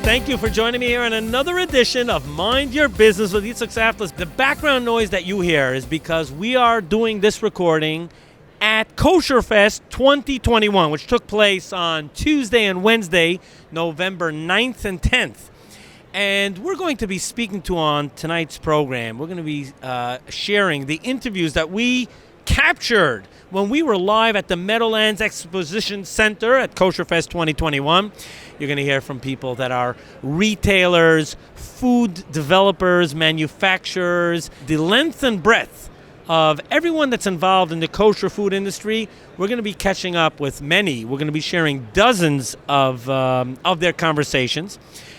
Thank you for joining me here on another edition of Mind Your Business with Yitzchok Saftlas. The background noise that you hear is because we are doing this recording at Kosherfest 2021, which took place on Tuesday and Wednesday, November 9th and 10th. And we're going to be speaking to on tonight's program. We're going to be sharing the interviews that we captured when we were live at the Meadowlands Exposition Center at Kosherfest 2021. You're going to hear from people that are retailers, food developers, manufacturers, the length and breadth of everyone that's involved in the kosher food industry. We're going to be catching up with many. We're going to be sharing dozens of their conversations.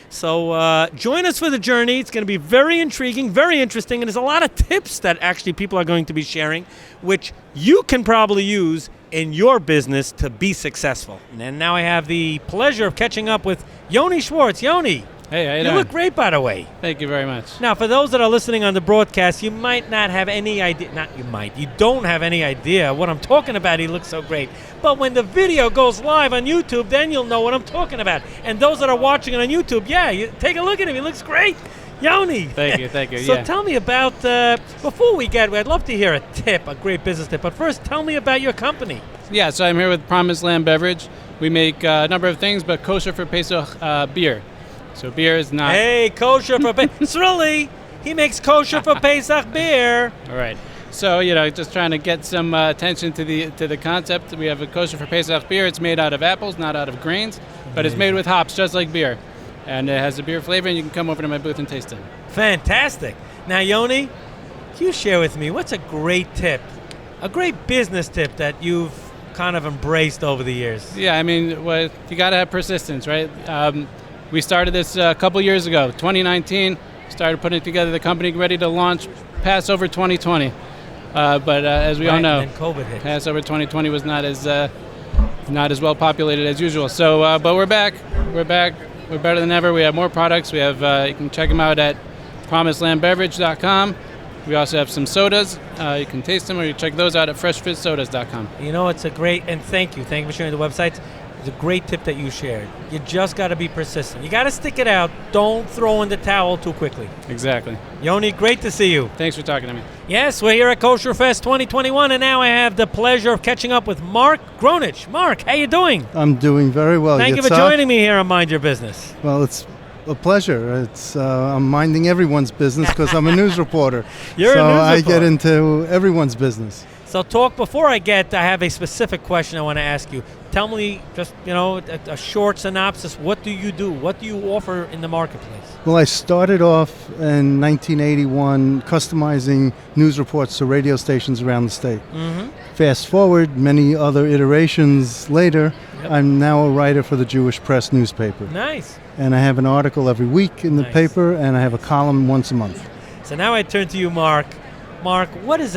So join us for the journey. It's going to be very intriguing, very interesting, and there's a lot of tips that actually people are going to be sharing, which you can probably use in your business to be successful. And now I have the pleasure of catching up with Yoni Schwartz. Yoni. Hey, how you doing? You look great, by the way. Thank you very much. Now, for those that are listening on the broadcast, you might not have any idea. You don't have any idea what I'm talking about. He looks so great. But when the video goes live on YouTube, then you'll know what I'm talking about. And those that are watching it on YouTube, you take a look at him. He looks great. Yoni. Thank you. So tell me about, before we get, I'd love to hear a tip, a great business tip. But first, tell me about your company. Yeah, so I'm here with Promised Land Beverage. We make a number of things, but kosher for Pesach beer. So beer is not... Hey, kosher for Pesach. Srili, he makes kosher for Pesach beer. All right. So, just trying to get some attention to the concept. We have a kosher for Pesach beer. It's made out of apples, not out of grains, but it's made with hops, just like beer. And it has a beer flavor, and you can come over to my booth and taste it. Fantastic. Now, Yoni, can you share with me, what's a great tip, a great business tip that you've kind of embraced over the years? Yeah, I mean, you got to have persistence, right? We started this a couple years ago, 2019. Started putting together the company, ready to launch Passover 2020. But as we all know, and then COVID hit. Passover 2020 was not as well populated as usual. So, but we're back. We're back. We're better than ever. We have more products. We have you can check them out at promisedlandbeverage.com. We also have some sodas. You can taste them, or you check those out at freshfizzsodas.com. You know, it's a great, and thank you for sharing the websites. It's a great tip that you shared. You just got to be persistent. You got to stick it out. Don't throw in the towel too quickly. Exactly. Yoni, great to see you. Thanks for talking to me. Yes, we're here at Kosherfest 2021, and now I have the pleasure of catching up with Marc Gronich. Marc, how you doing? I'm doing very well. Thank you for joining me here on Mind Your Business. Well, it's a pleasure. I'm minding everyone's business because I'm a news reporter. You're a news reporter. I get into everyone's business. So before I have a specific question I want to ask you. Tell me just, a short synopsis. What do you do? What do you offer in the marketplace? Well, I started off in 1981 customizing news reports to radio stations around the state. Mm-hmm. Fast forward, many other iterations later, I'm now a writer for the Jewish Press newspaper. Nice. And I have an article every week in the paper, and I have a column once a month. So now I turn to you, Marc. Marc, what is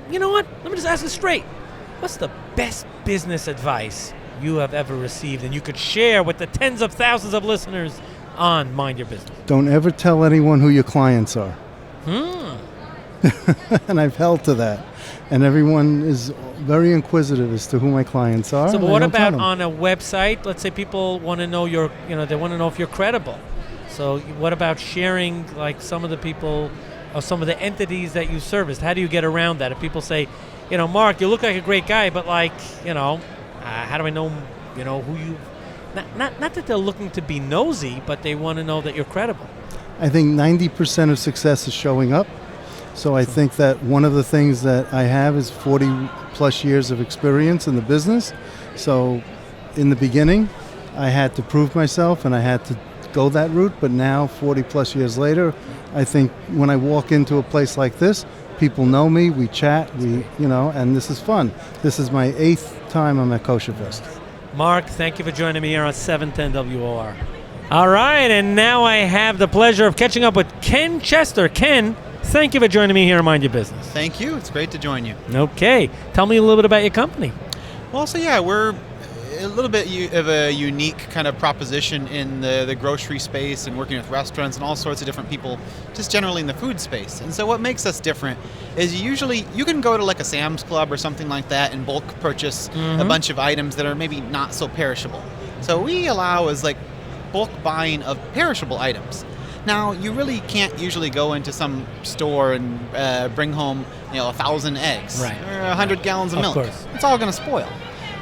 you know what? Let me just ask it straight. What's the best business advice you have ever received and you could share with the tens of thousands of listeners on Mind Your Business? Don't ever tell anyone who your clients are. And I've held to that. And everyone is very inquisitive as to who my clients are. So, but what about on a website? Let's say people want to know they want to know if you're credible. So what about sharing some of the people or some of the entities that you serviced? How do you get around that? If people say, Marc, you look like a great guy, but how do I know, who you... Not that they're looking to be nosy, but they want to know that you're credible. I think 90% of success is showing up. So I think that one of the things that I have is 40-plus years of experience in the business. So in the beginning, I had to prove myself, and I had to go that route. But now, 40-plus years later, I think when I walk into a place like this, people know me, we chat, and this is fun. This is my 8th time I'm at Kosherfest. Marc, thank you for joining me here on 710 WOR. All right, and now I have the pleasure of catching up with Ken Chester. Ken, thank you for joining me here on Mind Your Business. Thank you. It's great to join you. Okay. Tell me a little bit about your company. Well, we're a little bit of a unique kind of proposition in the grocery space and working with restaurants and all sorts of different people, just generally in the food space. And so what makes us different is you can go to like a Sam's Club or something like that and bulk purchase a bunch of items that are maybe not so perishable. So we allow as bulk buying of perishable items. Now, you really can't usually go into some store and bring home 1,000 eggs Right. or 100 gallons of milk. course. It's all going to spoil.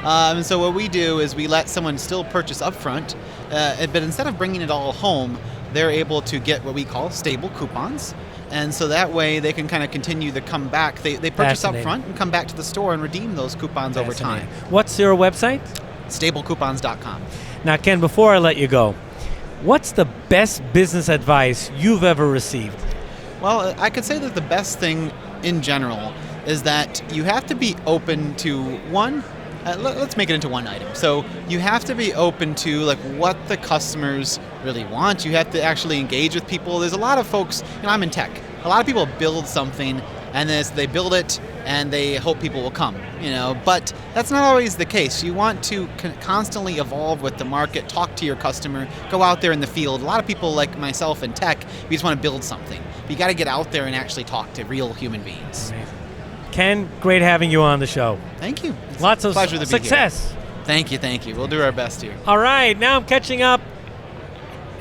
And so what we do is we let someone still purchase upfront, but instead of bringing it all home, they're able to get what we call stable coupons. And so that way they can kind of continue to come back. They purchase up Fascinating. front and come back to the store and redeem those coupons over time. What's your website? Stablecoupons.com. Now, Ken, before I let you go, what's the best business advice you've ever received? Well, I could say that the best thing in general is that you have to be open to one. Let's make it into one item. So you have to be open to like what the customers really want. You have to actually engage with people. There's a lot of folks, I'm in tech. A lot of people build something and they build it and they hope people will come, but that's not always the case. You want to constantly evolve with the market, talk to your customer, go out there in the field. A lot of people like myself in tech, we just want to build something. But you got to get out there and actually talk to real human beings. Amazing. Ken, great having you on the show. Thank you. It's Lots of pleasure to success. Be here. Thank you. We'll do our best here. All right, now I'm catching up.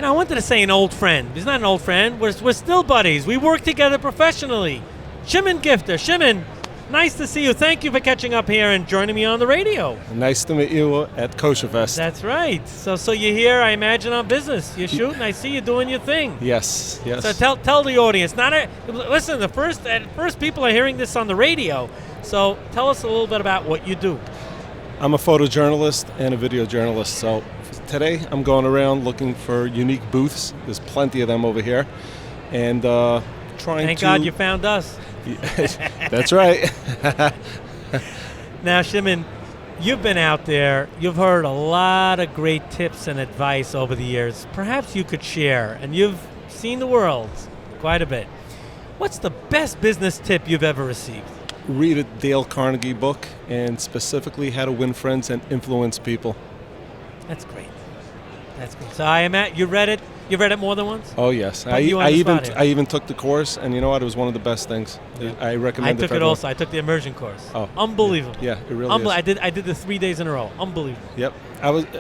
I wanted to say an old friend. He's not an old friend. We're still buddies. We work together professionally. Shimon Gifter. Shimon, nice to see you. Thank you for catching up here and joining me on the radio. Nice to meet you at Kosherfest. That's right. So you're here, I imagine, on business. You're shooting. I see you doing your thing. Yes. So tell the audience. Listen. The first people are hearing this on the radio. So tell us a little bit about what you do. I'm a photojournalist and a video journalist. So today I'm going around looking for unique booths. There's plenty of them over here, and trying Thank to. God you found us. That's right. Now, Shimon, you've been out there. You've heard a lot of great tips and advice over the years. Perhaps you could share, and you've seen the world quite a bit. What's the best business tip you've ever received? Read a Dale Carnegie book, and specifically How to Win Friends and Influence People. That's great. So you read it? You read it more than once? Oh yes, Put you on the spot here. I even took the course, and you know what? It was one of the best things. I recommend it. I took it also. I took the immersion course. Oh, unbelievable! Yeah, it really is. I did the 3 days in a row. Unbelievable. Yep.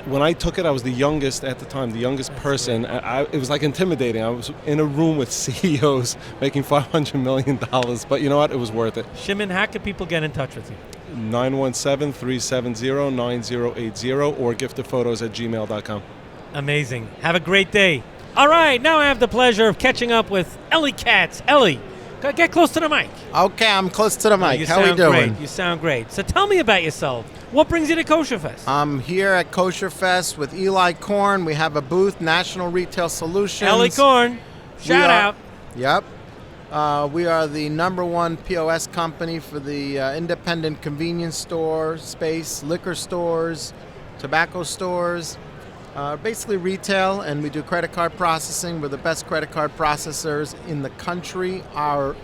When I took it, I was the youngest at the time, the youngest person. It was like intimidating. I was in a room with CEOs making $500 million, but you know what? It was worth it. Shimon, how can people get in touch with you? 917-370-9080 or gifterphotos@gmail.com. Amazing. Have a great day. All right, now I have the pleasure of catching up with Elie Katz. Elie, get close to the mic. Okay, I'm close to the mic. You How we sound doing? Great. You sound great. So tell me about yourself. What brings you to Kosherfest? I'm here at Kosherfest with Elie Korn. We have a booth, National Retail Solutions. Elie Korn, shout out. Yep. We are the #1 POS company for the independent convenience store space, liquor stores, tobacco stores. Basically retail, and we do credit card processing. We're the best credit card processors in the country. Our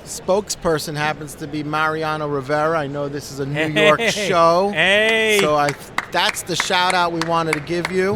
spokesperson happens to be Mariano Rivera. I know this is a New York show. Hey. So that's the shout out we wanted to give you.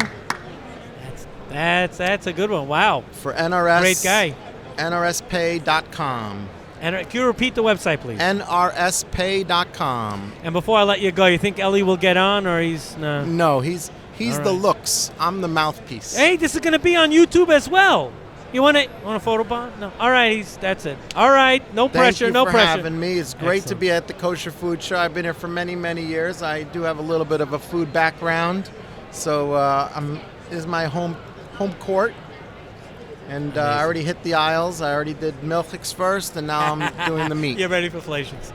That's a good one. Wow. For NRS. Great guy. NRSPay.com. And can you repeat the website, please? NRSPay.com. And before I let you go, you think Elie will get on, or he's no? No, he's All the right. looks. I'm the mouthpiece. Hey, this is going to be on YouTube as well. You want a photo bomb? No. All right, that's it. All right, no pressure, Thank you no for pressure. having me. It's great to Excellent. be at the Kosher Food Show. I've been here for many, many years. I do have a little bit of a food background, so this is my home court. And I already hit the aisles. I already did milchiks first, and now I'm doing the meat. You're ready for flations.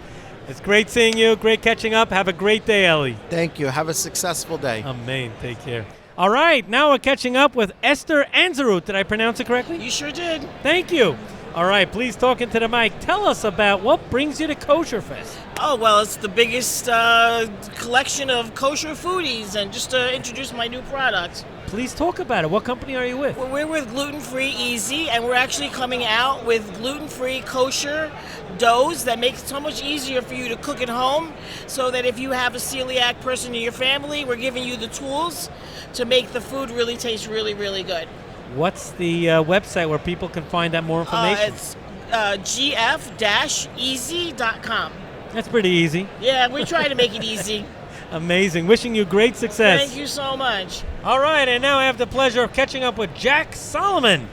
It's great seeing you. Great catching up. Have a great day, Elie. Thank you. Have a successful day. Amen. Take care. All right, now we're catching up with Esther Azarut. Did I pronounce it correctly? You sure did. Thank you. All right, please talk into the mic. Tell us about what brings you to Kosherfest. Oh, well, it's the biggest collection of kosher foodies, and just to introduce my new product. Please talk about it. What company are you with? Well, we're with Gluten Free Easy, and we're actually coming out with gluten-free kosher doughs that make it so much easier for you to cook at home, so that if you have a celiac person in your family, we're giving you the tools to make the food really taste really, really good. What's the website where people can find out more information? It's gf-easy.com. That's pretty easy. Yeah, we try to make it easy. Amazing. Wishing you great success. Thank you so much. All right, and now I have the pleasure of catching up with Jack Solomon.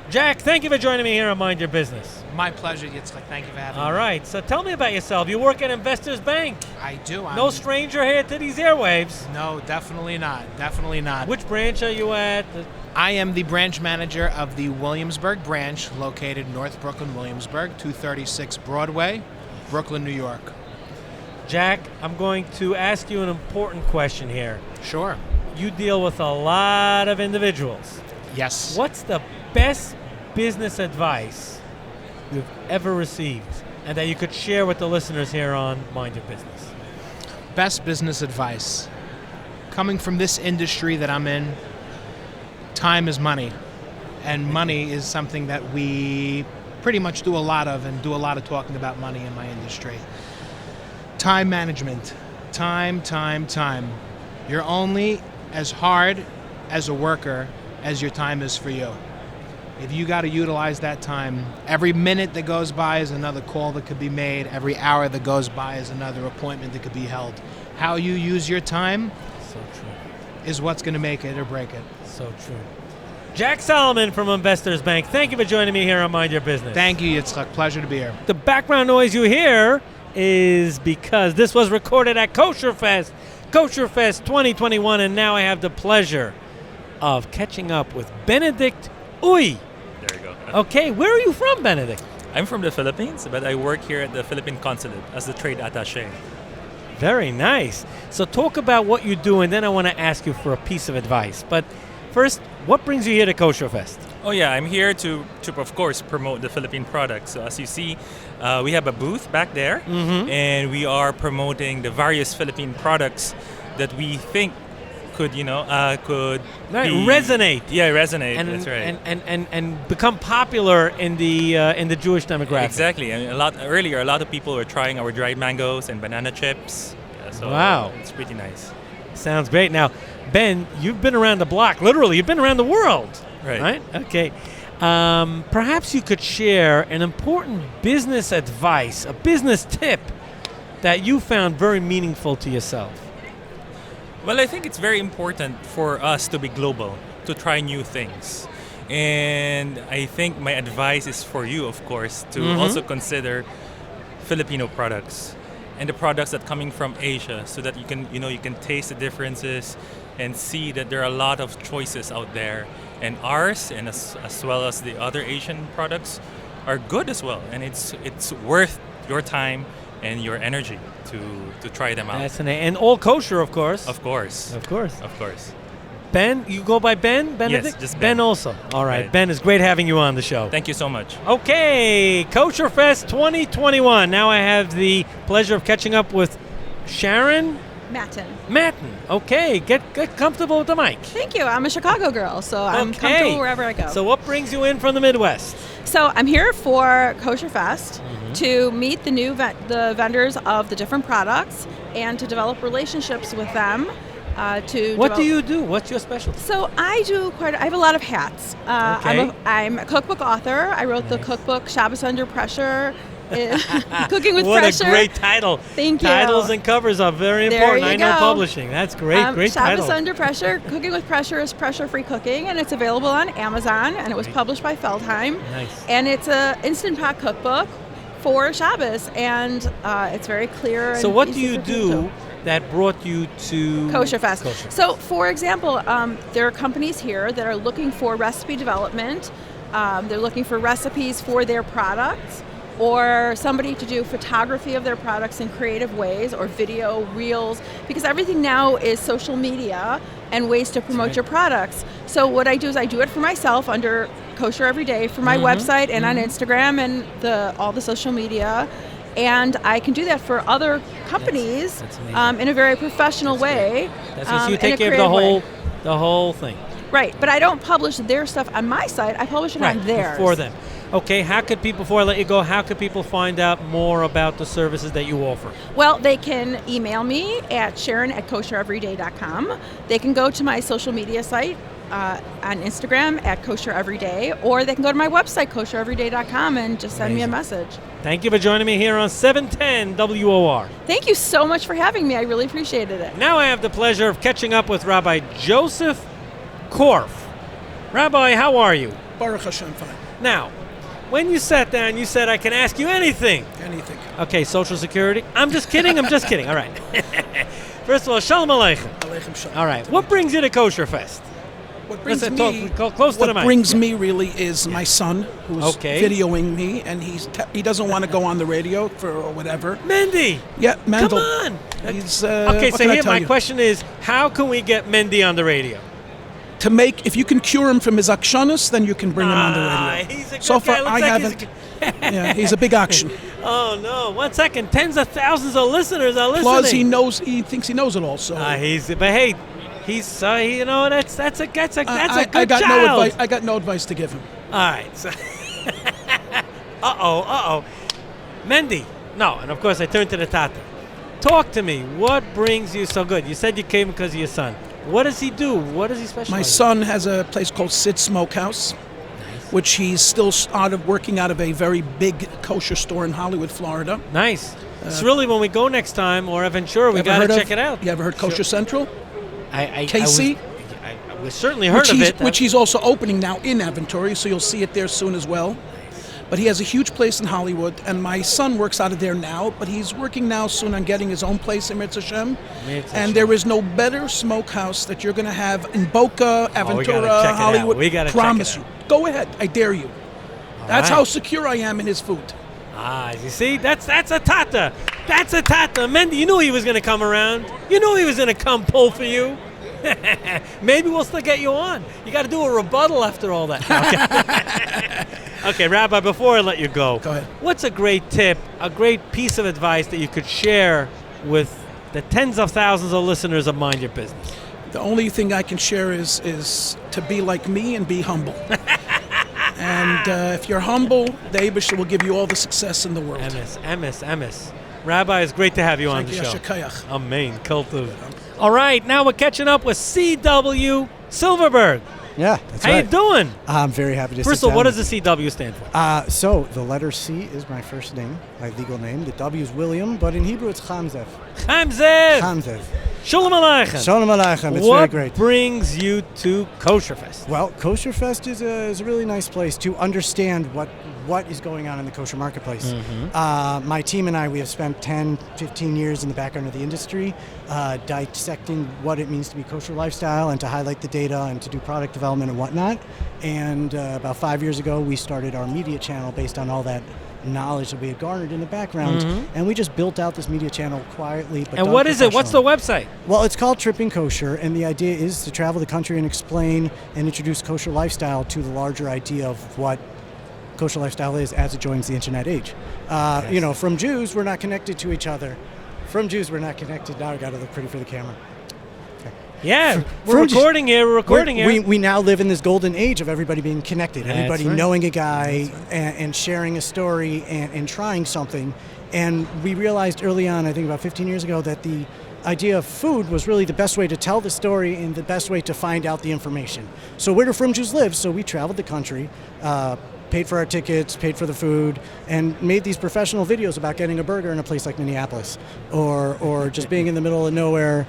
Jack, thank you for joining me here on Mind Your Business. My pleasure, Yitzchok. Thank you for having me. All right, so tell me about yourself. You work at Investors Bank. I do. No stranger here to these airwaves. No, definitely not. Definitely not. Which branch are you at? I am the branch manager of the Williamsburg branch, located North Brooklyn, Williamsburg, 236 Broadway, Brooklyn, New York. Jack, I'm going to ask you an important question here. Sure. You deal with a lot of individuals. Yes. What's the best business advice you've ever received and that you could share with the listeners here on Mind Your Business? Best business advice. Coming from this industry that I'm in, time is money. And money is something that we pretty much do a lot of, and do a lot of talking about money in my industry. Time management. Time. You're only as hard as a worker as your time is for you. If you got to utilize that time, every minute that goes by is another call that could be made. Every hour that goes by is another appointment that could be held. How you use your time is what's going to make it or break it. So true. Jack Solomon from Investors Bank, thank you for joining me here on Mind Your Business. Thank you, Yitzchok. Pleasure to be here. The background noise you hear is because this was recorded at Kosherfest 2021, and now I have the pleasure of catching up with Benedict. There you go. Okay, where are you from, Benedict? I'm from the Philippines, but I work here at the Philippine Consulate as the trade attaché. Very nice. So talk about what you do, and then I want to ask you for a piece of advice. But first, what brings you here to Kosherfest? Oh yeah, I'm here to of course promote the Philippine products. So as you see, we have a booth back there, and we are promoting the various Philippine products that we think could resonate. Yeah, resonate. And, that's right. And become popular in the Jewish demographic. Exactly. And a lot of people were trying our dried mangoes and banana chips. Yeah, so wow, it's pretty nice. Sounds great. Now, Ben, you've been around the block. Literally, you've been around the world. Right. Okay. Perhaps you could share an important business advice, a business tip that you found very meaningful to yourself. Well, I think it's very important for us to be global, to try new things. And I think my advice is for you, of course, to also consider Filipino products and the products that coming from Asia, so that you can taste the differences and see that there are a lot of choices out there. And ours, and as well as the other Asian products, are good as well. And it's worth your time and your energy to try them out. And all kosher, of course. Of course. Ben, you go by Ben? Benedict? Yes, just Ben. Also. All right. Ben, it's great having you on the show. Thank you so much. Okay, Kosherfest 2021. Now I have the pleasure of catching up with Sharon. Matten. Okay, get comfortable with the mic. Thank you. I'm a Chicago girl, so I'm comfortable wherever I go. So what brings you in from the Midwest? So I'm here for Kosherfest to meet the vendors of the different products and to develop relationships with them. What do you do? What's your specialty? So I have a lot of hats. I'm a cookbook author. I wrote the cookbook Shabbos Under Pressure. Cooking with Pressure. What a great title. Thank you. Titles and covers are very important. I know publishing. That's great. Great title. Shabbos Under Pressure. Cooking with Pressure is pressure-free cooking, and it's available on Amazon, and it was published by Feldheim. Nice. And it's an Instant Pot cookbook for Shabbos, and it's very clear. So what do you do that brought you to Kosherfest? So, for example, there are companies here that are looking for recipe development. They're looking for recipes for their products, or somebody to do photography of their products in creative ways, or video, reels, because everything now is social media and ways to promote your products. So what I do is I do it for myself under Kosher Every Day for my website and on Instagram and all the social media. And I can do that for other companies in a very professional way. So you take care of the whole thing. Right, but I don't publish their stuff on my site. I publish it on theirs. For them. Okay, before I let you go, how could people find out more about the services that you offer? Well, they can email me at Sharon@koshereveryday.com. They can go to my social media site, on Instagram at Kosher Everyday, or they can go to my website, koshereveryday.com, and just send me a message. Thank you for joining me here on 710 WOR. Thank you so much for having me. I really appreciated it. Now I have the pleasure of catching up with Rabbi Joseph Korf. Rabbi, how are you? Baruch Hashem, fine. Now, when you sat down, you said I can ask you anything. Anything. Okay, Social Security? I'm just kidding. I'm just kidding. All right. First of all, Shalom Aleichem. Aleichem Shalom. All right. What brings you to Kosherfest? What brings Let's me, talk close to the mic. What brings me really is my son, who's Okay. videoing me, and he doesn't want to go on the radio for whatever. Mendy. Yeah, Mendel. Come on. He's, Okay, what so can I here tell my you? question is, how can we get Mendy on the radio? If you can cure him from his akshanus, then you can bring him on the radio. He's a good So far, guy. Looks I like haven't. Yeah, he's a big action. Oh no! 1 second. Tens of thousands of listeners are listening. Plus, he thinks he knows it all. So but hey, he's that's a good I got child. no advice. I got no advice to give him. All right. So Mendy. No, and of course I turned to the Tata. Talk to me. What brings you so good? You said you came because of your son. What does he do? What does he specialize My in? son has a place called Sid Smokehouse, which he's still working out of a very big kosher store in Hollywood, Florida. Nice. It's really when we go next time, or Aventura, we got to check it out. You ever heard Kosher Central? KC? We certainly heard of it. Which he's also opening now in Aventura, so you'll see it there soon as well. But he has a huge place in Hollywood, and my son works out of there now, but he's working now soon on getting his own place in Mirz Hashem. And there is no better smokehouse that you're going to have in Boca, Aventura, Hollywood. We got to promise you. Go ahead. I dare you. That's how secure I am in his food. You see? That's a Tata. That's a Tata. Mendy, you knew he was going to come around. You knew he was going to come pull for you. Maybe we'll still get you on. You got to do a rebuttal after all that. Okay, Rabbi, before I let you go ahead. What's a great tip, a great piece of advice that you could share with the tens of thousands of listeners of Mind Your Business? The only thing I can share is to be like me and be humble. And if you're humble, the Eibusher will give you all the success in the world. Emes. Rabbi, it's great to have you on the show. Shekayach. Amen. Kultu. All right, now we're catching up with CW Silverberg. Yeah, that's How right. you doing? I'm very happy to First of all, what does the CW stand for? So the letter C is my first name, my legal name. The W is William, but in Hebrew it's Chamzev. Chamzev. Shalom Aleichem. Shalom Aleichem. It's what very great. What brings you to Kosherfest? Well, Kosherfest is a really nice place to understand what is going on in the kosher marketplace. Mm-hmm. My team and I, we have spent 10, 15 years in the background of the industry, dissecting what it means to be kosher lifestyle and to highlight the data and to do product development and whatnot. And about 5 years ago, we started our media channel based on all that knowledge that we had garnered in the background, and we just built out this media channel quietly. But and what is it? What's the website? Well, it's called Tripping Kosher, and the idea is to travel the country and explain and introduce kosher lifestyle to the larger idea of what kosher lifestyle is as it joins the internet age. You know, from Jews, we're not connected to each other. From Jews, we're not connected. Now I got to look pretty for the camera. Yeah, we're recording here. We now live in this golden age of everybody being connected, everybody right. knowing a guy and sharing a story and trying something. And we realized early on, I think about 15 years ago, that the idea of food was really the best way to tell the story and the best way to find out the information. So where do From Jews live? So we traveled the country, paid for our tickets, paid for the food, and made these professional videos about getting a burger in a place like Minneapolis, or just being in the middle of nowhere.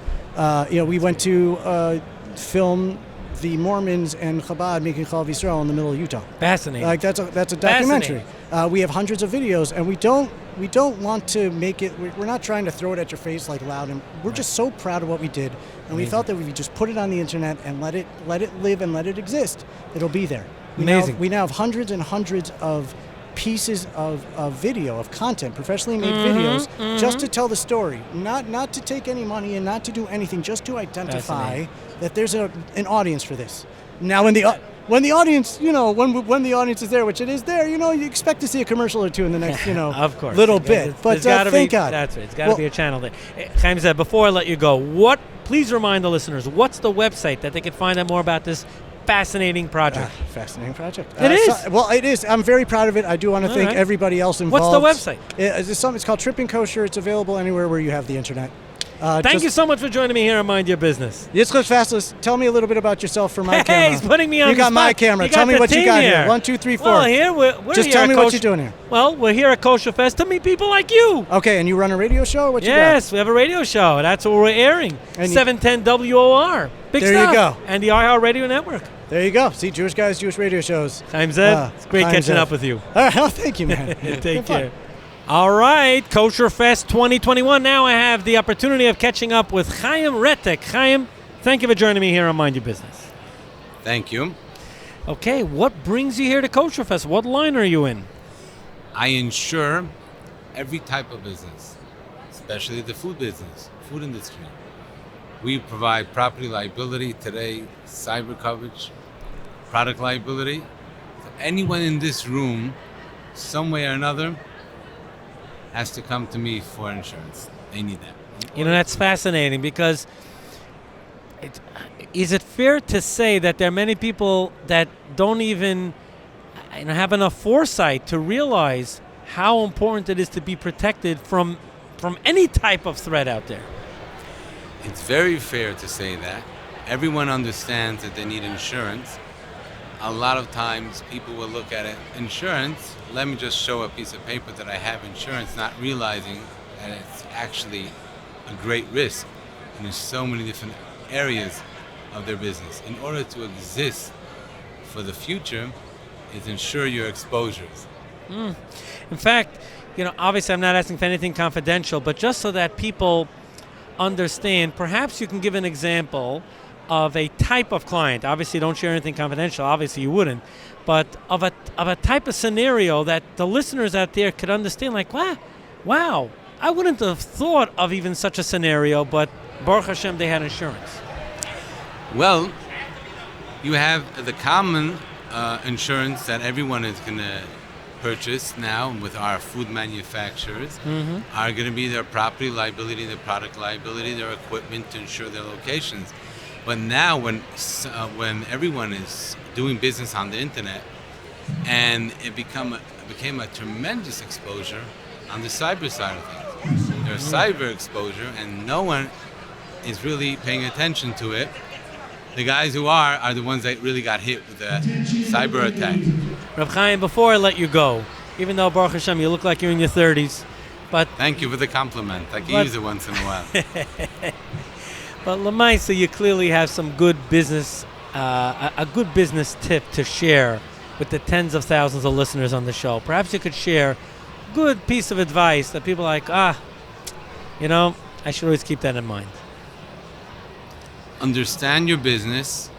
We went to film the Mormons and Chabad making Chalav Yisrael in the middle of Utah. Fascinating. Like that's a documentary. We have hundreds of videos, and we don't want to make it. We're not trying to throw it at your face like loud, and we're just so proud of what we did, and we felt that if we just put it on the internet and let it live and let it exist, it'll be there. We now have hundreds and hundreds of pieces of video, of content, professionally made videos, just to tell the story, not to take any money and not to do anything, just to identify that there's an audience for this. Now, when the audience, when the audience is there, which it is there, you expect to see a commercial or two in the next, of course, little bit. But thank God. That's right. It's got to be a channel there. Chaim said, before I let you go, please remind the listeners, what's the website that they can find out more about this fascinating project? Fascinating project. It is. Well, it is. I'm very proud of it. I do want to thank everybody else involved. What's the website? It's called Tripping Kosher. It's available anywhere where you have the internet. Thank you so much for joining me here on Mind Your Business. Yitzchok Saftlas, tell me a little bit about yourself for my camera. Hey, he's putting me on You the got spot. my camera. You Tell got me the what you team got here. here. 1, 2, 3, 4. Well, here we're Just here tell at me what you're doing here. Well, we're here at Kosherfest to meet people like you. Okay, and you run a radio show? What you Yes, we have a radio show. That's what we're airing. And 710 WOR. Big There stuff. you go. And the iHeart Radio Network. got? There you go. See, Jewish guys, Jewish radio shows. Chaim Zev, it's great Chaim catching Zev. up with you. All right, well, thank you, man. Take care. All right, Kosherfest 2021. Now I have the opportunity of catching up with Chaim Retek. Chaim, thank you for joining me here on Mind Your Business. Thank you. Okay, what brings you here to Kosherfest? What line are you in? I insure every type of business, especially the food business, food industry. We provide property liability today, cyber coverage, product liability. So anyone in this room, some way or another, has to come to me for insurance. They need that. You know, that's fascinating because is it fair to say that there are many people that don't even have enough foresight to realize how important it is to be protected from any type of threat out there? It's very fair to say that. Everyone understands that they need insurance. A lot of times people will look at it, insurance, let me just show a piece of paper that I have insurance, not realizing that it's actually a great risk. And there's so many different areas of their business. In order to exist for the future, is insure your exposures. In fact, obviously I'm not asking for anything confidential, but just so that people understand, perhaps you can give an example of a type of client. Obviously, don't share anything confidential. Obviously, you wouldn't. But of a type of scenario that the listeners out there could understand, like, wow, I wouldn't have thought of even such a scenario, but Baruch Hashem, they had insurance. Well, you have the common insurance that everyone is going to purchase now with our food manufacturers are going to be their property liability, their product liability, their equipment to ensure their locations. But now when everyone is doing business on the internet, and it became a tremendous exposure on the cyber side of things. There's cyber exposure, and no one is really paying attention to it. The guys who are the ones that really got hit with the cyber attack. Reb Chaim, before I let you go, even though Baruch Hashem, you look like you're in your 30s, but thank you for the compliment. I can use it once in a while. But Lamaisa, you clearly have some good business, a good business tip to share with the tens of thousands of listeners on the show. Perhaps you could share a good piece of advice that people are like, I should always keep that in mind. Understand your business,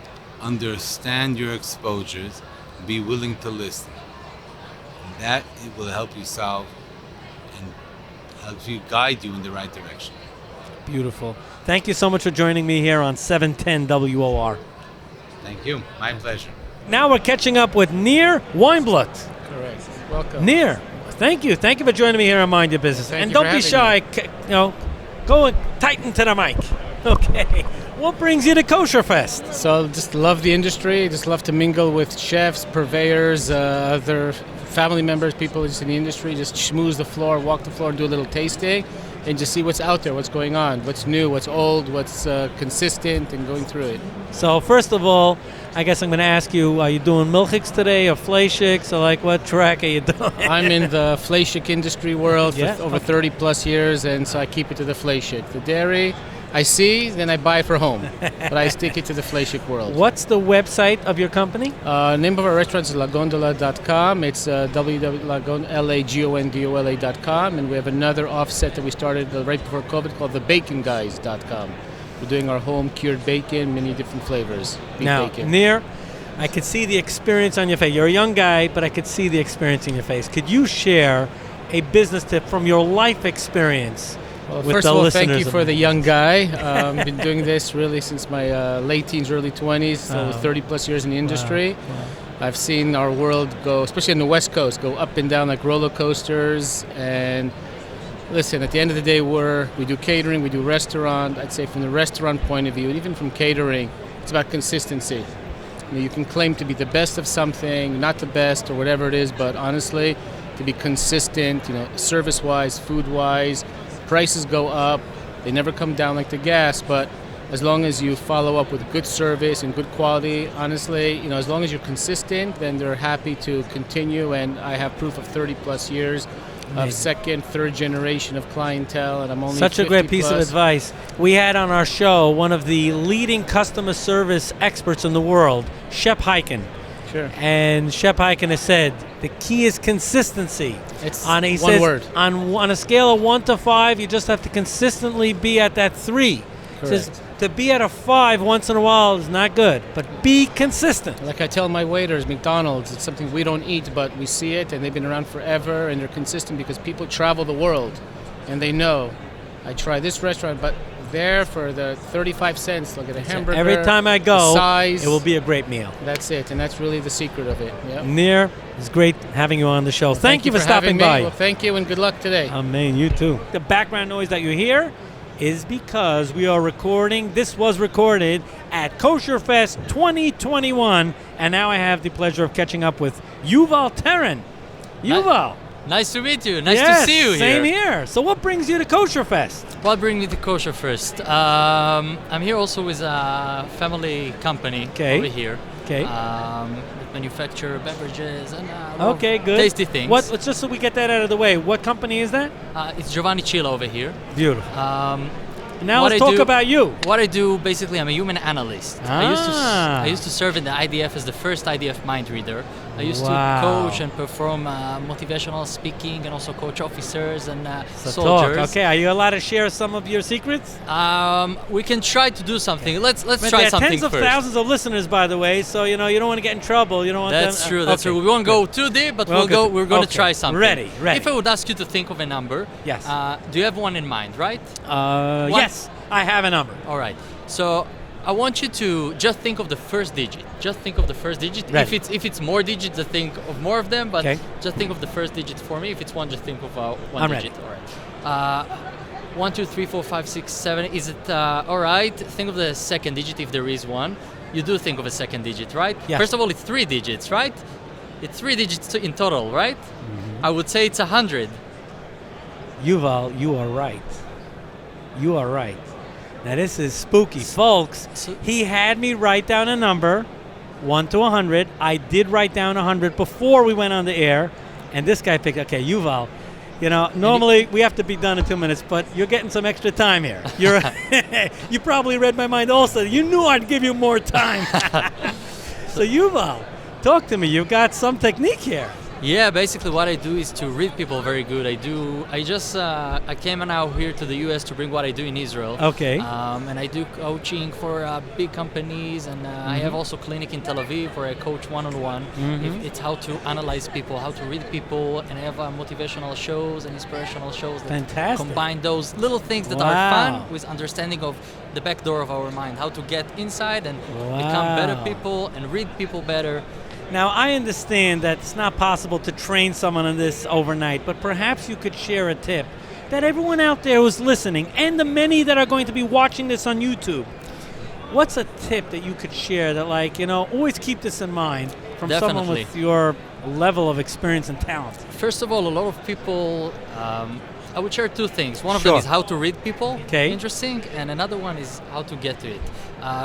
understand your exposures, be willing to listen. That it will help you solve and help you guide you in the right direction. Beautiful. Thank you so much for joining me here on 710 WOR. Thank you. My pleasure. Now we're catching up with Nir Weinblut. Correct. Welcome. Nir, thank you. Thank you for joining me here on Mind Your Business. Thank and you don't for be having shy. Go and tighten to the mic. Okay. What brings you to Kosherfest? So just love the industry. Just love to mingle with chefs, purveyors, other family members, people just in the industry. Just schmooze the floor, walk the floor, do a little tasting, and just see what's out there, what's going on, what's new, what's old, what's consistent, and going through it. So first of all, I guess I'm going to ask you, are you doing milchiks today or fleischiks, or like what track are you doing? I'm in the fleishik industry world Yeah? for over 30 plus years, and so I keep it to the fleishik. The dairy, I see, then I buy for home, but I stick it to the fleishik world. What's the website of your company? Name of our restaurant is lagondola.com. It's www.lagondola.com, and we have another offset that we started right before COVID called thebaconguys.com. We're doing our home cured bacon, many different flavors. Beef Now, bacon. Nir, I could see the experience on your face. You're a young guy, but I could see the experience in your face. Could you share a business tip from your life experience? Well, with first the of all, listeners thank you for the young guy. I've been doing this really since my late teens, early 20s, so 30 plus years in the industry. Wow. I've seen our world go, especially on the West Coast, go up and down like roller coasters. And listen, at the end of the day, we do catering, we do restaurant. I'd say from the restaurant point of view, and even from catering, it's about consistency. You can claim to be the best of something, not the best or whatever it is, but honestly, to be consistent, service-wise, food-wise. Prices go up, They never come down like the gas, but as long as you follow up with good service and good quality, honestly, as long as you're consistent, then they're happy to continue. And I have proof of 30 plus years of second, third generation of clientele, and I'm only such a great piece of plus. advice. We had on our show one of the leading customer service experts in the world, Shep Hyken. Sure. And Shep Hyken has said the key is consistency. It's one word. On a scale of 1 to 5, you just have to consistently be at that 3. Correct. Says to be at a 5 once in a while is not good, but be consistent. Like I tell my waiters, McDonald's, it's something we don't eat, but we see it, and they've been around forever, and they're consistent because people travel the world, and they know, I try this restaurant, but there for the 35 cents, they'll get a hamburger. Every time I go, size, it will be a great meal. That's it, and that's really the secret of it. Yep. Nir, it's great having you on the show. Well, thank you for stopping having me. by. Well, thank you, and good luck today. Amen, you too. The background noise that you hear is because we are recording. This was recorded at Kosherfest 2021, and now I have the pleasure of catching up with Yuval Terran. Yuval. Nice to meet you. Nice Yes, to see you here. Same here. So what brings you to Kosherfest? What brings me to Kosherfest? I'm here also with a family company over here. Okay. That manufacture beverages and Okay, good. tasty things. Let's just so we get that out of the way. What company is that? It's Giovanni Chila over here. Beautiful. Now What let's I talk do- about you. What I do, basically, I'm a human analyst. Ah. I used to serve in the IDF as the first IDF mind reader. I used Wow. to coach and perform motivational speaking and also coach officers and So soldiers. talk. Okay, are you allowed to share some of your secrets? We can try to do something. Let's But try there are something tens of first. thousands of listeners, by the way, so you don't want to get in trouble. You don't want That's them, true. That's okay. true. We won't go too deep, but we're going to try something. Ready. If I would ask you to think of a number, Yes. Do you have one in mind, right? Yes, I have a number. All right. So I want you to just think of the first digit. Just think of the first digit. Ready. If it's more digits, just think of more of them. But Okay. just think of the first digit for me. If it's one, just think of one I'm digit. ready. All right. 1, 2, 3, 4, 5, 6, 7. Is it all right? Think of the second digit if there is one. You do think of a second digit, right? Yes. First of all, it's 3 digits, right? It's 3 digits in total, right? Mm-hmm. I would say it's 100. Yuval, you are right. You are right. Now this is spooky, folks. He had me write down a number, 1 to 100. I did write down 100 before we went on the air, and this guy picked. Okay, Yuval. Normally we have to be done in 2 minutes, but you're getting some extra time here. You probably read my mind also. You knew I'd give you more time. So Yuval, talk to me. You've got some technique here. Yeah, basically what I do is to read people very good. I came now here to the US to bring what I do in Israel. Okay. And I do coaching for big companies, and I have also clinic in Tel Aviv where I coach one-on-one. It's how to analyze people, how to read people, and I have motivational shows and inspirational shows that Fantastic. combine those little things that are fun with understanding of the back door of our mind, how to get inside and become better people and read people better. Now, I understand that it's not possible to train someone on this overnight, but perhaps you could share a tip that everyone out there who's listening, and the many that are going to be watching this on YouTube, what's a tip that you could share that, always keep this in mind from someone Definitely. with your level of experience and talent? First of all, a lot of people, I would share 2 things. One of Sure. them is how to read people, Okay. interesting, and another one is how to get to it.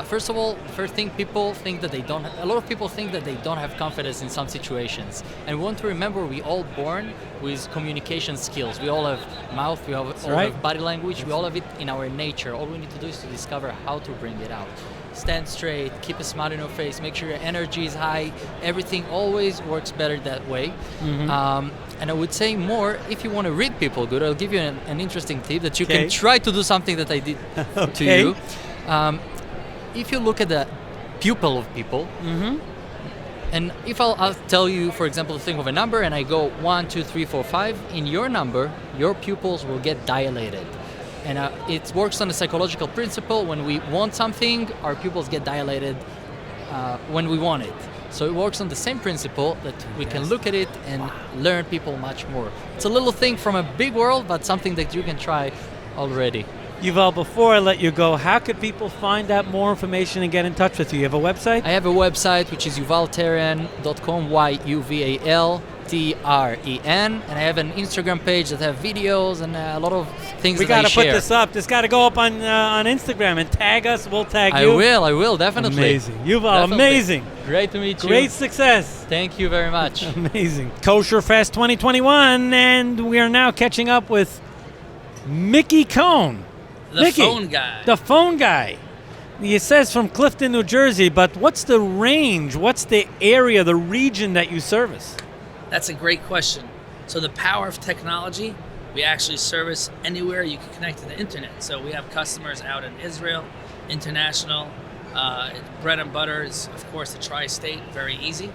First of all, the first thing people think that a lot of people think that they don't have confidence in some situations. And we want to remember we all born with communication skills. We all have mouth, we all have body language, we all have it in our nature. All we need to do is to discover how to bring it out. Stand straight, keep a smile on your face, make sure your energy is high. Everything always works better that way. And I would say more, if you want to read people good, I'll give you an interesting tip that you can try to do something that I did to you. If you look at the pupil of people, and if I'll tell you, for example, to think of a number, and I go 1, 2, 3, 4, 5, in your number, your pupils will get dilated. And it works on a psychological principle. When we want something, our pupils get dilated when we want it. So it works on the same principle that we can look at it and learn people much more. It's a little thing from a big world, but something that you can try already. Yuval, before I let you go, how could people find out more information and get in touch with you? You have a website? I have a website which is yuvalterran.com, Yuval, and I have an Instagram page that have videos and a lot of things We that I got to put share. this up. This got to go up on Instagram and tag us. We'll tag you. I will, definitely. Amazing. Yuval, Definitely. amazing. Great to meet you. Great success. Thank you very much. Amazing. Kosherfest 2021, and we are now catching up with Mickey Cohen. The Mickey, phone guy. The phone guy. It says from Clifton, New Jersey, but what's the range? What's the area, the region that you service? That's a great question. So the power of technology, we actually service anywhere you can connect to the internet. So we have customers out in Israel, international. Bread and butter is, of course, the tri-state, very easy.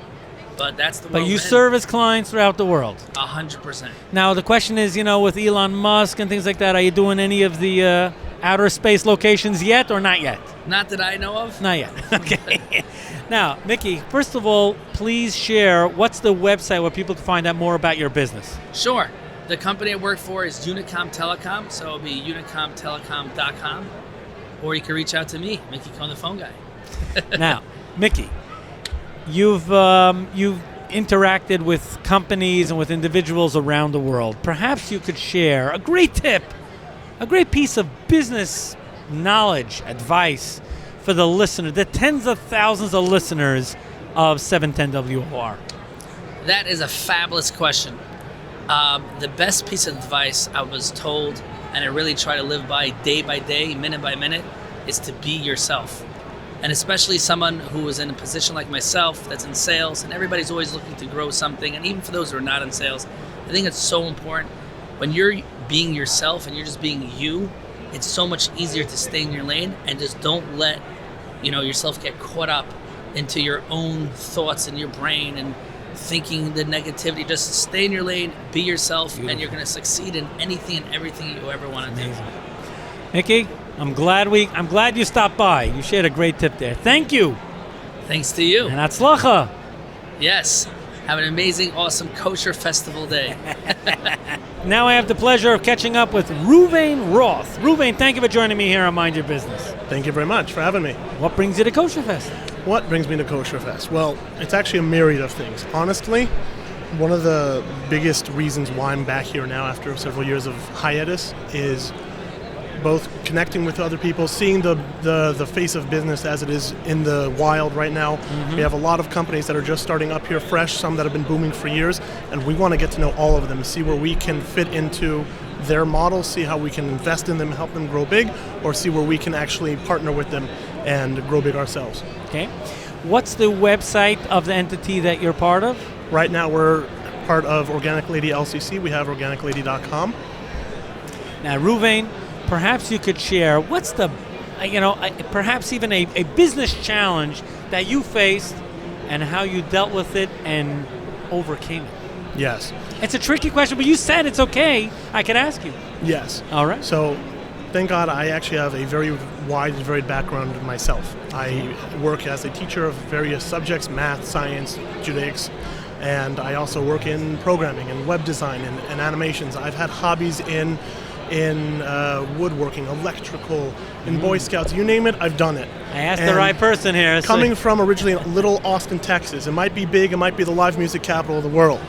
But that's the But world you we're in. service clients throughout the world. 100%. Now, the question is, with Elon Musk and things like that, are you doing any of the outer space locations yet or not yet? Not that I know of. Not yet. Okay. Now, Mickey, first of all, please share what's the website where people can find out more about your business. Sure. The company I work for is Unicom Telecom, so it'll be unicomtelecom.com. Or you can reach out to me, Mickey Cohen, the phone guy. Now, Mickey, you've interacted with companies and with individuals around the world. Perhaps you could share a great tip, a great piece of business knowledge, advice for the listener, the tens of thousands of listeners of 710 WOR. That is a fabulous question. The best piece of advice I was told, and I really try to live by day, minute by minute, is to be yourself. And especially someone who is in a position like myself that's in sales, and everybody's always looking to grow something, and even for those who are not in sales, I think it's so important. When you're being yourself and you're just being you, it's so much easier to stay in your lane and just don't let yourself get caught up into your own thoughts in your brain and thinking the negativity. Just stay in your lane, be yourself, and you're going to succeed in anything and everything you ever want to do. Mickey, I'm glad you stopped by. You shared a great tip there. Thank you. Thanks to you. And Hatzlacha. Yes. Have an amazing, awesome Kosher Festival day. Now I have the pleasure of catching up with Roth. Ruvain, thank you for joining me here on Mind Your Business. Thank you very much for having me. What brings you to Kosherfest? What brings me to Kosherfest? Well, it's actually a myriad of things. Honestly, one of the biggest reasons why I'm back here now after several years of hiatus is both connecting with other people, seeing the face of business as it is in the wild right now. Mm-hmm. We have a lot of companies that are just starting up here fresh, some that have been booming for years, and we want to get to know all of them, see where we can fit into their model, see how we can invest in them, help them grow big, or see where we can actually partner with them and grow big ourselves. Okay. What's the website of the entity that you're part of? Right now we're part of Organic Lady LCC. We have organiclady.com. Now, Ruvain, perhaps you could share what's the, perhaps even a business challenge that you faced and how you dealt with it and overcame it. Yes. It's a tricky question, but you said it's okay. I could ask you. Yes. All right. So, thank God I actually have a very wide and varied background myself. I work as a teacher of various subjects, math, science, Judaics, and I also work in programming and web design and animations. I've had hobbies in woodworking, electrical, in Boy Scouts, you name it, I've done it. I asked the right person here. Coming from originally Little Austin, Texas, it might be big, it might be the live music capital of the world.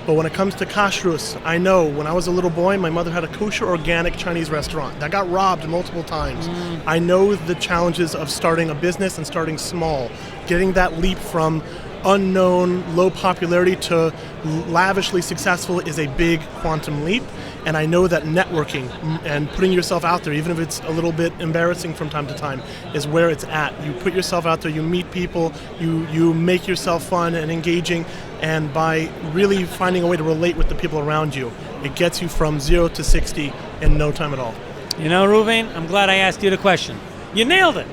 But when it comes to kashrus, I know when I was a little boy, my mother had a kosher organic Chinese restaurant that got robbed multiple times. I know the challenges of starting a business and starting small, getting that leap from unknown, low popularity to lavishly successful is a big quantum leap. And I know that networking and putting yourself out there, even if it's a little bit embarrassing from time to time, is where it's at. You put yourself out there, you meet people, you make yourself fun and engaging, and by really finding a way to relate with the people around you, it gets you from 0 to 60 in no time at all. You know, Ruvain, I'm glad I asked you the question. You nailed it.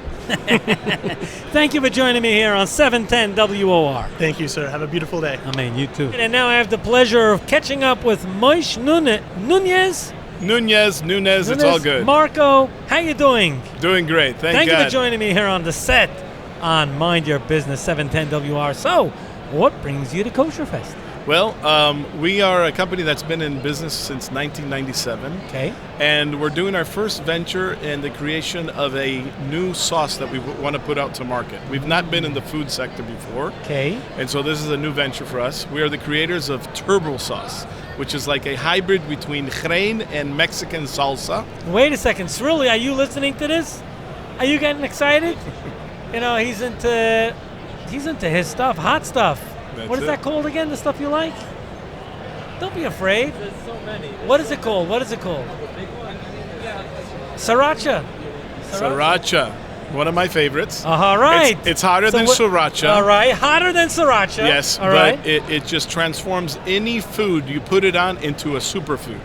Thank you for joining me here on 710 WOR. Thank you, sir. Have a beautiful day. I mean, you too. And now I have the pleasure of catching up with Moish Nunez. Nunez, it's all good. Marco, how you doing? Doing great, thank you for joining me here on the set on Mind Your Business 710 WR. So, what brings you to Kosherfest? Well, we are a company that's been in business since 1997. Okay. And we're doing our first venture in the creation of a new sauce that we want to put out to market. We've not been in the food sector before. Okay. And so this is a new venture for us. We are the creators of turbo sauce, which is like a hybrid between Chaim and Mexican salsa. Wait a second. Srilly, are you listening to this? Are you getting excited? You know, he's into his stuff, hot stuff. That's What is it. that called again, the stuff you like? Don't be afraid. There's so many. What is it called? What is it called? Sriracha. Sriracha, one of my favorites. All right. It's hotter So than what- sriracha. All right, hotter than sriracha. Yes, All but right. it just transforms any food you put it on into a superfood.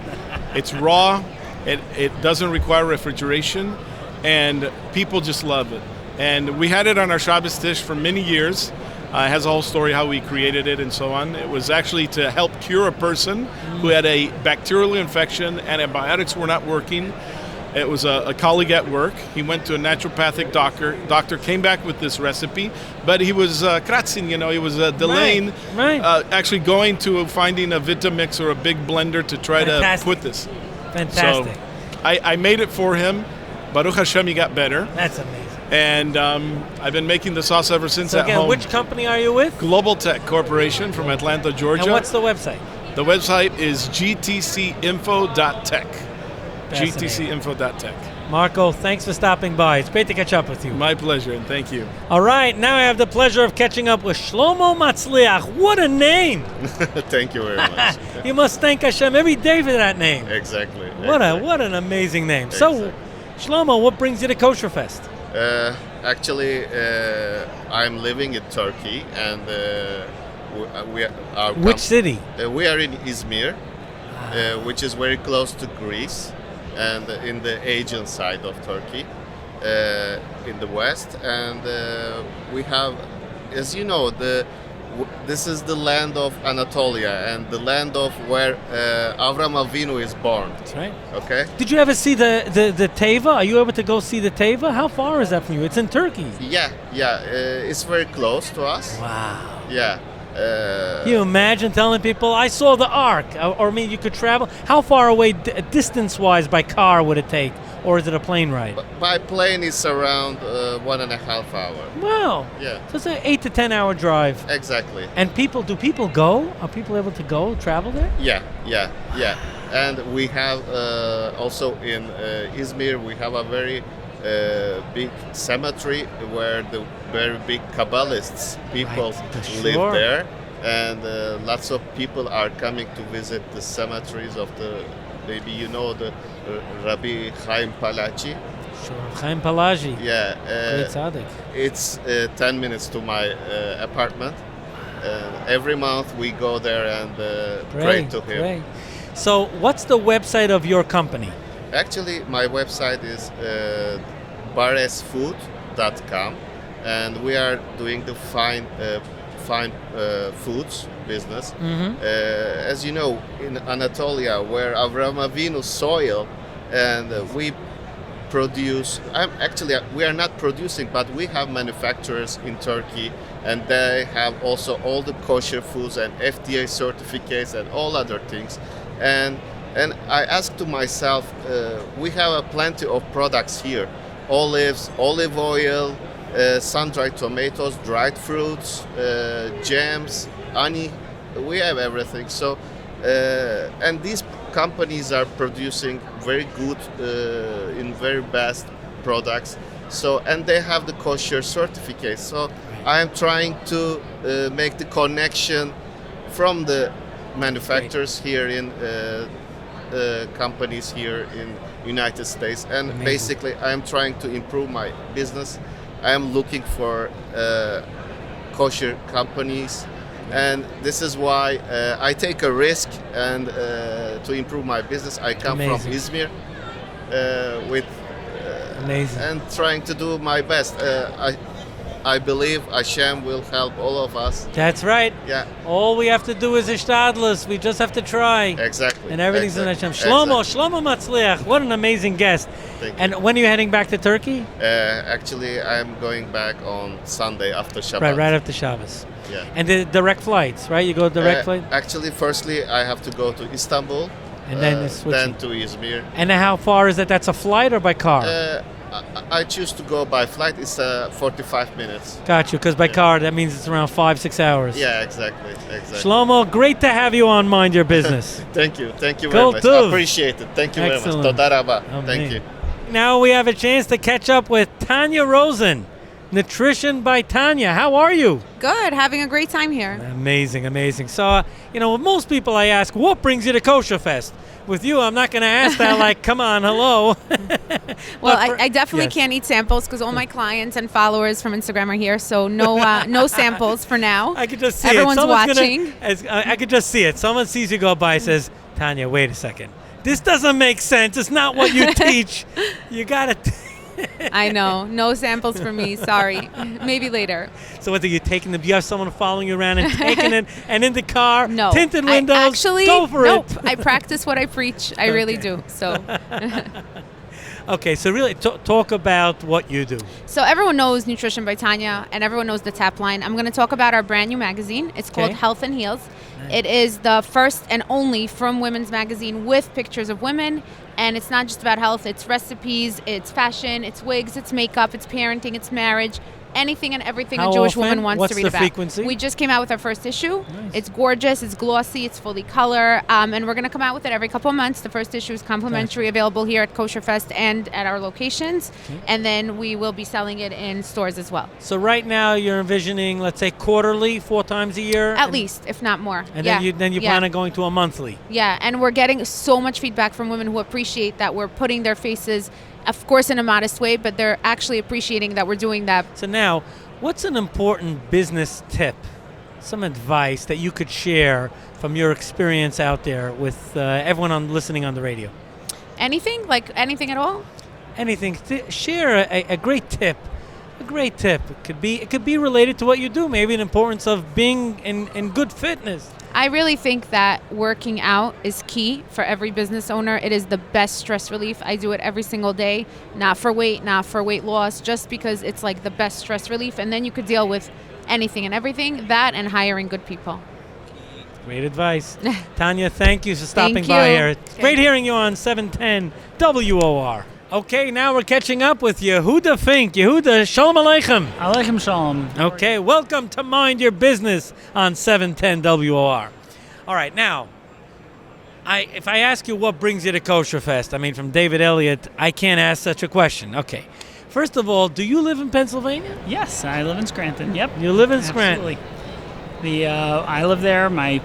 It's raw, it doesn't require refrigeration, and people just love it. And we had it on our Shabbos dish for many years. It has a whole story how we created it and so on. It was actually to help cure a person who had a bacterial infection, antibiotics were not working. It was a colleague at work. He went to a naturopathic doctor came back with this recipe, but he was kratzing, he was delaying actually going to finding a Vitamix or a big blender to try Fantastic. to put this. Fantastic. So I made it for him. Baruch Hashem, he got better. That's amazing. And I've been making the sauce ever since So at again, home. which company are you with? Global Tech Corporation from Atlanta, Georgia. And what's the website? The website is gtcinfo.tech. Fascinating. gtcinfo.tech. Marco, thanks for stopping by. It's great to catch up with you. My pleasure, and thank you. All right, now I have the pleasure of catching up with Shlomo Matzliach. What a name! Thank you very much. You must thank Hashem every day for that name. Exactly. What an amazing name. So, Shlomo, what brings you to Kosherfest? Actually, I'm living in Turkey, and we are. Which city? We are in Izmir, which is very close to Greece, and in the Aegean side of Turkey, in the west. And we have, as you know, this is the land of Anatolia and the land of where Avram Avinu is born. That's right. Okay. Did you ever see the Teva? Are you able to go see the Teva? How far is that from you? It's in Turkey. Yeah. It's very close to us. Wow. Yeah. Can you imagine telling people, I saw the Ark? Or I mean, you could travel. How far away, distance-wise, by car would it take? Or is it a plane ride? By plane, it's around 1.5 hours. Wow. Yeah. So it's an 8 to 10 hour drive. Exactly. And do people go? Are people able to go, travel there? Yeah. And we have also in Izmir, we have a very big cemetery where the very big Kabbalists people live there. And lots of people are coming to visit the cemeteries of maybe you know the Rabbi Chaim Palachi. Sure, Chaim Palachi. Yeah. Great tzaddik. It's 10 minutes to my apartment. Every month we go there and pray to him. Great. So what's the website of your company? Actually, my website is baresfood.com, and we are doing the fine foods business. Mm-hmm. As you know, in Anatolia, where Avram Avinu's soil, and we produce. We are not producing, but we have manufacturers in Turkey, and they have also all the kosher foods and FDA certificates and all other things. And I asked to myself, we have plenty of products here: olives, olive oil, sun-dried tomatoes, dried fruits, jams, honey. We have everything. So, and these companies are producing very good, in very best products. So, and they have the kosher certificate. So, I am trying to make the connection from the manufacturers here in companies here in United States, and Amazing. basically I am trying to improve my business. I am looking for kosher companies, and this is why I take a risk and to improve my business. I come from Izmir with Amazing. and trying to do my best. I believe Hashem will help all of us. That's right. Yeah. All we have to do is ishtadlus. We just have to try. Exactly. And everything's in exactly. Hashem. Shlomo Matzliach. What an amazing guest. Thank and when are you heading back to Turkey? Actually, I'm going back on Sunday after Shabbat. Right after Shabbos. Yeah. And the direct flights, right? You go direct flight? Actually, firstly, I have to go to Istanbul. And then to Izmir. And how far is it? That's a flight or by car? I choose to go by flight. It's 45 minutes. Got you, because by car, that means it's around 5-6 hours. Yeah, exactly. Shlomo, great to have you on Mind Your Business. Thank you very Kol much. tov. I appreciate it. Thank you Excellent. very much. Toda rabba. Amen. Thank you. Now we have a chance to catch up with Tanya Rosen, Nutrition by Tanya. How are you? Good, having a great time here. Amazing. So, with most people I ask, what brings you to Kosherfest? With you, I'm not going to ask that like, come on, hello. Well, I definitely can't eat samples because all my clients and followers from Instagram are here, so no samples for now. I could just see Everyone's it. watching. I could just see it. Someone sees you go by and says, Tanya, wait a second. This doesn't make sense. It's not what you teach. You got to... I know. No samples for me. Sorry. Maybe later. So what are you taking them? Do you have someone following you around and taking it and in the car? No. Tinted windows? Actually, go for nope. it. I practice what I preach. I really do. So... Okay, so really talk about what you do. So everyone knows Nutrition by Tanya, and everyone knows the tap line. I'm going to talk about our brand new magazine. It's called Health and Heals. It is the first and only From Women's magazine with pictures of women. And it's not just about health. It's recipes, it's fashion, it's wigs, it's makeup, it's parenting, it's marriage. Anything and everything a Jewish woman wants to read about. Frequency? We just came out with our first issue. Nice. It's gorgeous, it's glossy, it's fully color, and we're going to come out with it every couple of months. The first issue is complimentary, available here at Kosherfest and at our locations, and then we will be selling it in stores as well. So right now you're envisioning, let's say, quarterly, 4 times a year? At least, if not more. And then you plan on going to a monthly? Yeah, and we're getting so much feedback from women who appreciate that we're putting their faces, of course, in a modest way, but they're actually appreciating that we're doing that. So now, what's an important business tip, some advice that you could share from your experience out there with everyone listening on the radio? Anything? Like anything at all? Anything. Share a great tip. A great tip. It could be related to what you do, maybe an importance of being in good fitness. I really think that working out is key for every business owner. It is the best stress relief. I do it every single day, not for weight loss, just because it's like the best stress relief. And then you could deal with anything and everything, that and hiring good people. Great advice. Tanya, thank you for stopping Thank by you. here. It's great hearing you on 710 WOR. Okay, now we're catching up with Yehuda Fink. Yehuda, Shalom Aleichem. Aleichem Shalom. Okay, welcome to Mind Your Business on 710 WOR. All right, now, if I ask you what brings you to Kosherfest, from David Elliott, I can't ask such a question. Okay, first of all, do you live in Pennsylvania? Yes, I live in Scranton. Yep. You live in Scranton. Absolutely. I live there. My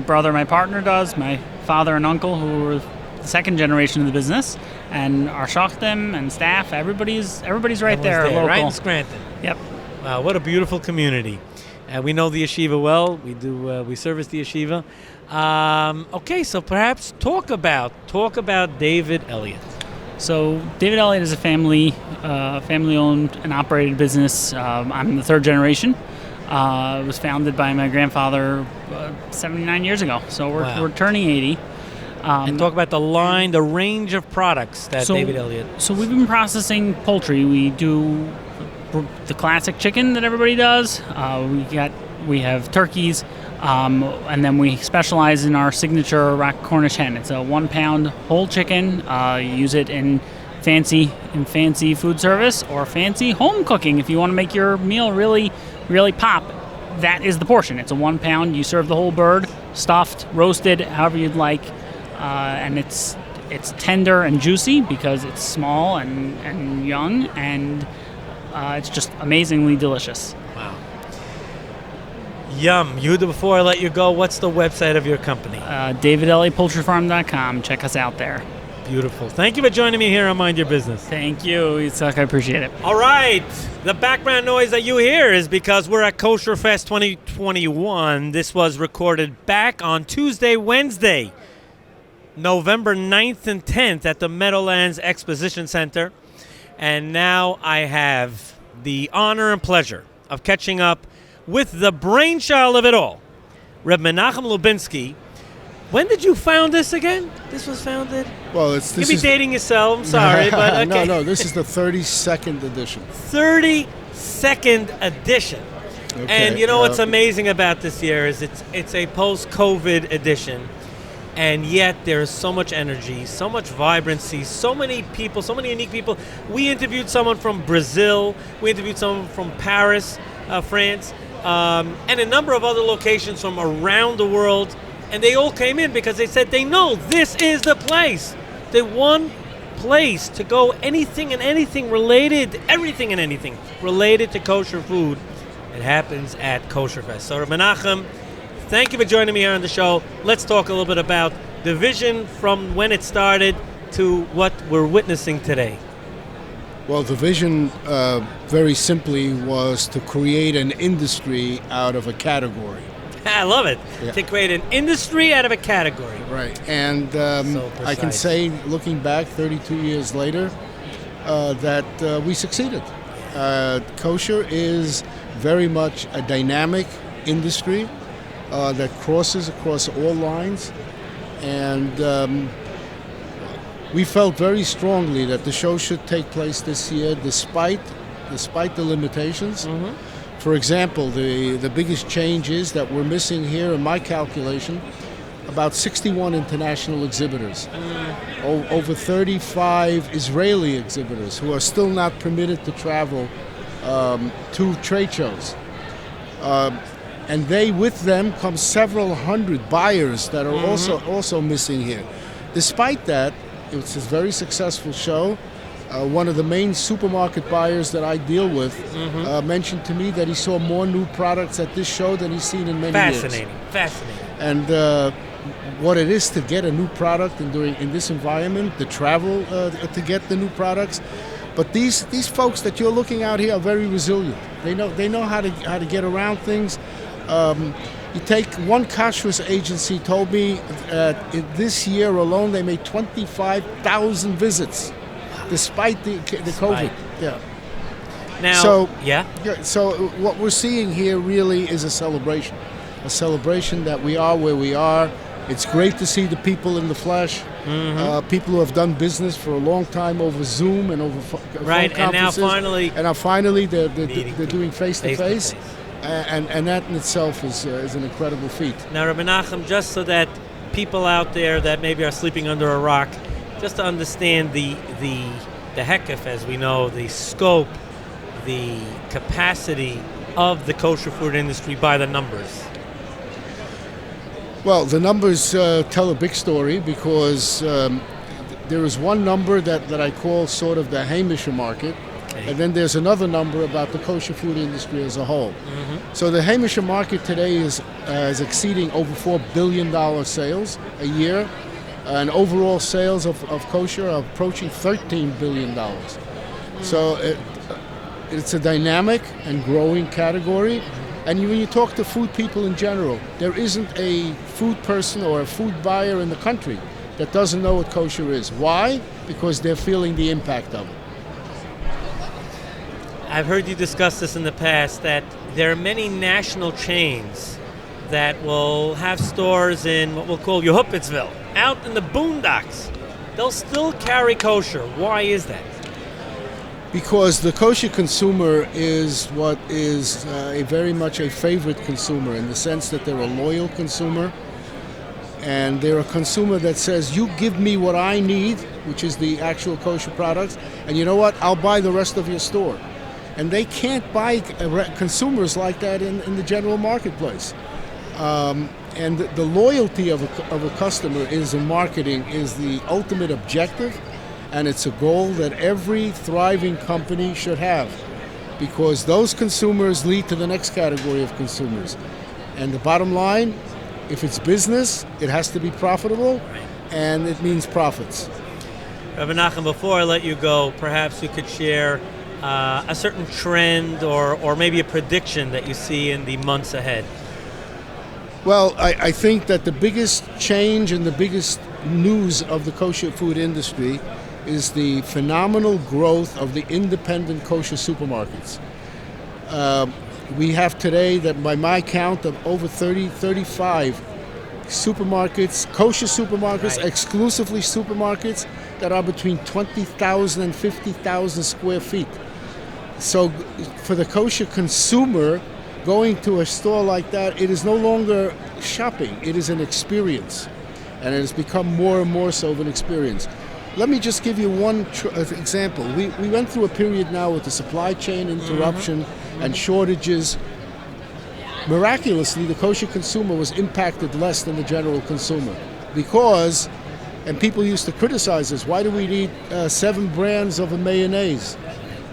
brother, my partner does. My father and uncle, who were the second generation of the business, and our shachtim and staff, everybody's right there, local. Right in Scranton. Yep. Wow, what a beautiful community. We know the yeshiva well. We service the yeshiva. Okay, so perhaps talk about David Elliott. So David Elliott is a family-owned and operated business. I'm the third generation. It was founded by my grandfather 79 years ago. So we're turning 80. And talk about the range of products that David Elliott. So we've been processing poultry. We do the classic chicken that everybody does. We have turkeys, and then we specialize in our signature rock Cornish hen. It's a 1 pound whole chicken. You use it in fancy food service or fancy home cooking. If you want to make your meal really, really pop, that is the portion. It's a 1 pound. You serve the whole bird, stuffed, roasted, however you'd like. And it's tender and juicy because it's small and young, and it's just amazingly delicious. Wow. Yum. Yehuda, before I let you go, what's the website of your company? DavidElliePoultryFarm.com. Check us out there. Beautiful. Thank you for joining me here on Mind Your Business. Thank you, Yitzchok. I appreciate it. All right. The background noise that you hear is because we're at Kosherfest 2021. This was recorded back on Wednesday, November 9th and 10th at the Meadowlands Exposition Center. And now I have the honor and pleasure of catching up with the brainchild of it all, Reb Menachem Lubinsky. When did you found this again? This was founded? Well, You be dating yourself, I'm sorry, but okay. No, this is the 32nd edition. 32nd edition. Okay, And you know what's amazing about this year is it's a post-COVID edition, and yet there is so much energy, so much vibrancy, so many people, so many unique people. We interviewed someone from Brazil, we interviewed someone from Paris, France, and a number of other locations from around the world, and they all came in because they said they know this is the place, the one place to go, anything and anything related, everything and anything related to kosher food. It happens at Kosherfest. So Menachem, thank you for joining me here on the show. Let's talk a little bit about the vision from when it started to what we're witnessing today. Well, the vision, very simply, was to create an industry out of a category. I love it. Yeah. To create an industry out of a category. Right. And So I can precise. say, looking back 32 years later, that we succeeded. Kosher is very much a dynamic industry that crosses across all lines. And we felt very strongly that the show should take place this year despite the limitations. Mm-hmm. For example, the biggest change is that we're missing here, in my calculation, about 61 international exhibitors. Over 35 Israeli exhibitors who are still not permitted to travel to trade shows. And with them come several hundred buyers that are also missing here. Despite that, it's a very successful show. One of the main supermarket buyers that I deal with mentioned to me that he saw more new products at this show than he's seen in many years. Fascinating. And what it is to get a new product and in this environment, the travel to get the new products. But these folks that you're looking out here are very resilient. They know how to get around things. You take one Kosherfest agency told me this year alone they made 25,000 visits, despite the COVID. Yeah. Now, So what we're seeing here really is a celebration that we are where we are. It's great to see the people in the flesh, people who have done business for a long time over Zoom and over phone Right, and now conferences. finally they're doing face-to-face. And that in itself is an incredible feat. Now, Rabbi Menachem, just so that people out there that maybe are sleeping under a rock, just to understand the hekef, as we know, the scope, the capacity of the kosher food industry by the numbers. Well, the numbers tell a big story because there is one number that I call sort of the Hamisher market, and then there's another number about the kosher food industry as a whole. So the Hamisher market today is exceeding over $4 billion sales a year, and overall sales of kosher are approaching $13 billion. So it's a dynamic and growing category. And when you talk to food people in general, there isn't a food person or a food buyer in the country that doesn't know what kosher is. Why? Because they're feeling the impact of it. I've heard you discuss this in the past, that there are many national chains that will have stores in what we'll call Yehupitzville, out in the boondocks. They'll still carry kosher. Why is that? Because the kosher consumer is what is very much a favorite consumer, in the sense that they're a loyal consumer, and they're a consumer that says, you give me what I need, which is the actual kosher products, and you know what, I'll buy the rest of your store. And they can't buy consumers like that in the general marketplace. And the loyalty of a customer in marketing is the ultimate objective, and it's a goal that every thriving company should have, because those consumers lead to the next category of consumers. And the bottom line, if it's business, it has to be profitable, and it means profits. Rabbi Menachem, before I let you go, perhaps you could share a certain trend or maybe a prediction that you see in the months ahead. Well, I think that the biggest change and the biggest news of the kosher food industry is the phenomenal growth of the independent kosher supermarkets. We have today, that by my count, of over 35 supermarkets, kosher supermarkets, exclusively supermarkets, that are between 20,000 and 50,000 square feet. So for the kosher consumer, going to a store like that, it is no longer shopping, it is an experience. And it has become more and more so of an experience. Let me just give you one example. We went through a period now with the supply chain interruption and shortages. Miraculously, the kosher consumer was impacted less than the general consumer because, and people used to criticize us, why do we need 7 brands of a mayonnaise?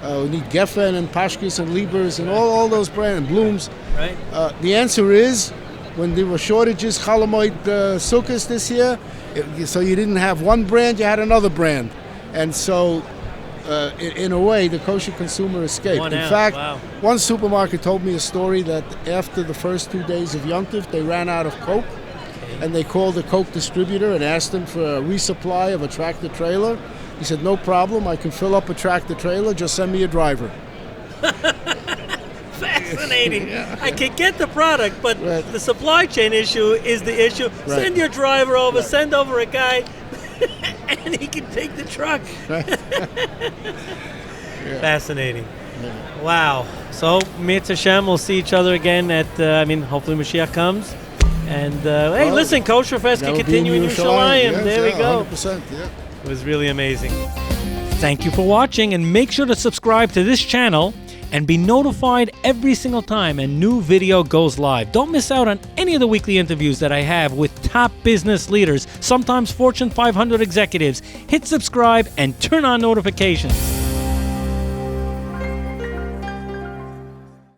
We need Geffen and Pashkis and Liebers and all those brands, and Blooms. Right. The answer is, when there were shortages, Chalamoid Sukkos this year, so you didn't have one brand, you had another brand. And so, in a way, the kosher consumer escaped. In fact, one supermarket told me a story that after the first 2 days of Yom Tov, they ran out of Coke, and they called the Coke distributor and asked them for a resupply of a tractor trailer. He said, no problem, I can fill up a tractor trailer, just send me a driver. Fascinating. I can get the product, but the supply chain issue is the issue. Right. Send your driver over, send over a guy, and he can take the truck. Fascinating. Wow. So, Mitzvah Hashem, we'll see each other again at, hopefully Mashiach comes. And, hey, listen, Kosherfest can continue in Yerushalayim. Yes, there we go. 100%, yeah. It was really amazing. Thank you for watching, and make sure to subscribe to this channel and be notified every single time a new video goes live. Don't miss out on any of the weekly interviews that I have with top business leaders, sometimes Fortune 500 executives. Hit subscribe and turn on notifications.